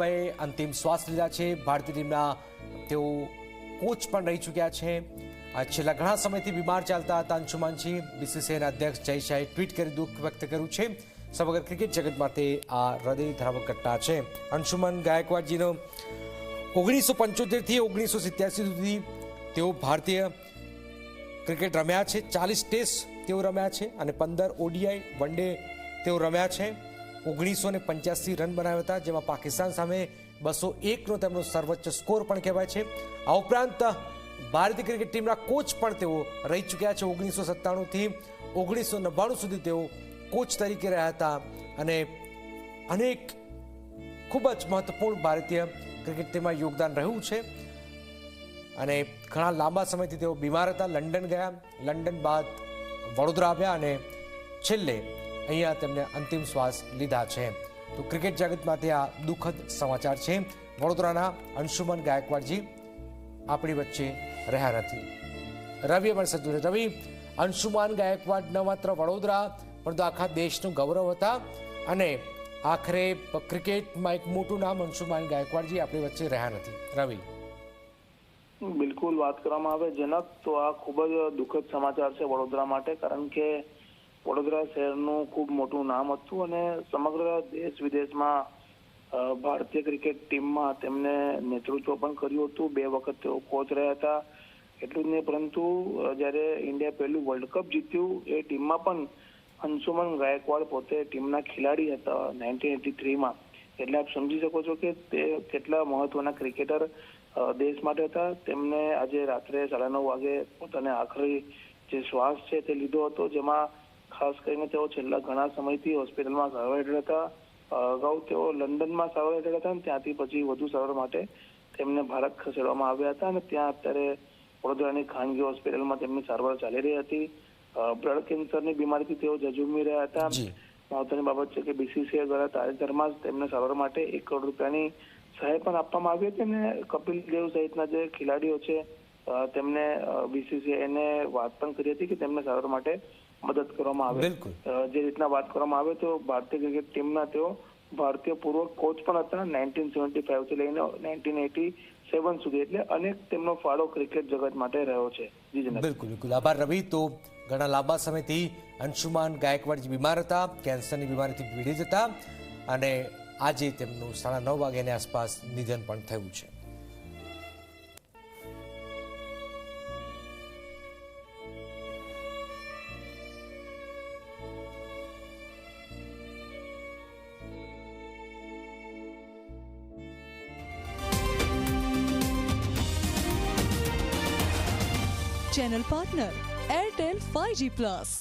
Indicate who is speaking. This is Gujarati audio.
Speaker 1: બાપાએ અંતિમ શ્વાસ લીધા છે. ભારતીય ટીમના તેઓ કોચ પણ રહી ચૂક્યા છે. છેલ્લા ઘણા સમયથી બીમાર ચાલતા હતા અંશુમાનજી. બીસીસીઆઈના અધ્યક્ષ જય શાહે ટ્વીટ કરી દુઃખ વ્યક્ત કર્યું છે. સમગ્ર ક્રિકેટ જગત માટે આ હૃદય ધરાવક ઘટના છે. અંશુમન ગાયકવાડજીનો 1975થી 1987 સુધી તેઓ ભારતીય ક્રિકેટ રમ્યા છે. 40 ટેસ્ટ તેઓ રમ્યા છે અને 15 ઓડીઆઈ વન ડે તેઓ રમ્યા છે. 1985 રન બનાવ્યા હતા, જેમાં પાકિસ્તાન સામે 201નો તેમનો સર્વોચ્ચ સ્કોર પણ કહેવાય છે. આ ઉપરાંત ભારતીય ક્રિકેટ ટીમના કોચ પણ તેઓ રહી ચૂક્યા છે. 1997થી 1999 સુધી તેઓ કોચ તરીકે રહ્યા હતા અને અનેક ખૂબ જ મહત્વપૂર્ણ ભારતીય ક્રિકેટ ટીમમાં યોગદાન રહ્યું છે. અને ઘણા લાંબા સમયથી તેઓ બીમાર હતા. લંડન ગયા, લંડન બાદ વડોદરા આવ્યા અને છેલ્લે અહીંયા તેમને અંતિમ શ્વાસ લીધા છે. તો ક્રિકેટ જગતમાંથી આ દુઃખદ સમાચાર છે. વડોદરાના અંશુમન ગાયકવાડજી આપણી વચ્ચે રહ્યા નથી. રવિ પણ સજ્જ છે. રવિ, અંશુમાન ગાયકવાડ ન માત્ર વડોદરા પરંતુ આખા દેશનું ગૌરવ હતા અને આખરે ક્રિકેટમાં એક મોટું નામ અંશુમાન ગાયકવાડજી આપણી વચ્ચે રહ્યા નથી. રવિ,
Speaker 2: બિલકુલ વાત કરવામાં આવે જનક તો આ ખૂબ જ દુઃખદ સમાચાર છે વડોદરા માટે, કારણ કે વડોદરા શહેરનું ખૂબ મોટું નામ હતું અને સમગ્ર દેશ વિદેશમાં ભારતીય ક્રિકેટ ટીમમાં તેમને નેતૃત્વ પણ કર્યું હતું. 2 વખત તેઓ કોચ રહ્યા હતા. એટલું જ નહીં, પરંતુ જ્યારે ઇન્ડિયા પહેલું વર્લ્ડ કપ જીત્યું એ ટીમમાં પણ અંશુમન ગાયકવાડ પોતે ટીમના ખેલાડી હતા 1983માં. એટલે આપ સમજી શકો છો કે તે કેટલા મહત્વના ક્રિકેટર દેશ માટે હતા. તેમને આજે રાત્રે 9:30 વાગે પોતાને આખરી જે શ્વાસ છે તે લીધો હતો, જેમાં ખાસ કરીને તેઓ છેલ્લા ઘણા સમયથી હોસ્પિટલમાં સારવાર હેઠળ હતા. અગાઉ તેઓ લંડનમાં સારવાર હેઠળ હતા અને ત્યાંથી પછી વધુ સારવાર માટે તેમને ભારત ખસેડવામાં આવ્યા હતા અને ત્યાં અત્યારે વડોદરાની ખાનગી હોસ્પિટલમાં તેમની સારવાર ચાલી રહી હતી. બ્લડ કેન્સરની બીમારીથી તેઓ ઝઝૂમી રહ્યા હતા. મહત્વની બાબત છે કે બીસીસીઆઈ દ્વારા તાજેતરમાં જ તેમને સારવાર માટે 1 કરોડ રૂપિયાની સહાય પણ આપવામાં આવી હતી અને કપિલ દેવ સહિતના જે ખેલાડીઓ છે તેમને બીસીસીઆઈને વાત પણ કરી હતી કે તેમને સારવાર માટે મદદ કરવામાં આવે. જે રીતના વાત કરવામાં આવે તો ભારતીય ક્રિકેટ ટીમના તેઓ ભારતીય પૂર્વ કોચ પણ હતા 1975 થી લઈને 1987 સુધી. એટલે અનેક તેમનો ફાળો ક્રિકેટ જગત માટે રહ્યો છે.
Speaker 1: બિલકુલ આભાર રવિ. તો ઘણા લાંબા સમયથી અંશુમાન ગાયકવાડ બીમાર હતા, કેન્સરની બીમારીથી પીડિત હતા અને આજે તેમનું 9:30 વાગ્યાની આસપાસ નિધન પણ થયું છે.
Speaker 3: Channel partner Airtel 5G+.